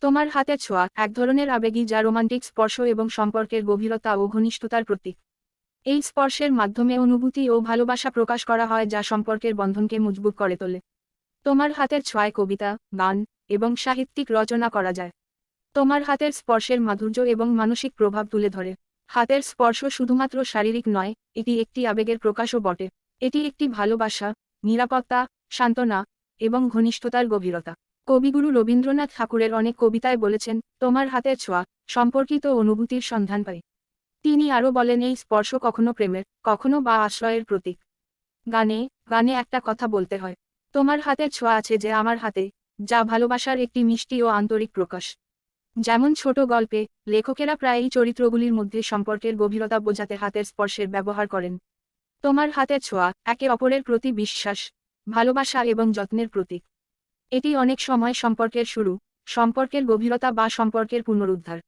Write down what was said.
তোমার হাতের ছোঁয়া এক ধরনের আবেগী যা রোমান্টিক স্পর্শ এবং সম্পর্কের গভীরতা ও ঘনিষ্ঠতার প্রতীক। এই স্পর্শের মাধ্যমে অনুভূতি ও ভালোবাসা প্রকাশ করা হয় যা সম্পর্কের বন্ধনকে মজবুত করে তোলে। তোমার হাতের ছোঁয়ায় কবিতা, গান এবং সাহিত্যিক রচনা করা যায়। তোমার হাতের স্পর্শের মাধুর্য এবং মানসিক প্রভাব তুলে ধরে। হাতের স্পর্শ শুধুমাত্র শারীরিক নয়, এটি একটি আবেগের প্রকাশও বটে। এটি একটি ভালোবাসা, নিরাপত্তা, সান্ত্বনা এবং ঘনিষ্ঠতার গভীরতা। কবিগুরু রবীন্দ্রনাথ ঠাকুরের অনেক কবিতায় বলেছেন, তোমার হাতের ছোঁয়া সম্পর্কিত অনুভূতির সন্ধান পাই। তিনি আরও বলেন, এই স্পর্শ কখনো প্রেমের, কখনো বা আশ্রয়ের প্রতীক। গানে গানে একটা কথা বলতে হয়, তোমার হাতের ছোঁয়া আছে যে আমার হাতে, যা ভালোবাসার একটি মিষ্টি ও আন্তরিক প্রকাশ। যেমন ছোট গল্পে লেখকেরা প্রায়ই চরিত্রগুলির মধ্যে সম্পর্কের গভীরতা বোঝাতে হাতের স্পর্শের ব্যবহার করেন। তোমার হাতের ছোঁয়া একে অপরের প্রতি বিশ্বাস, ভালোবাসা এবং যত্নের প্রতীক। এটি অনেক সময় সম্পর্কের শুরু, সম্পর্কের গভীরতা বা সম্পর্কের পুনরুদ্ধার।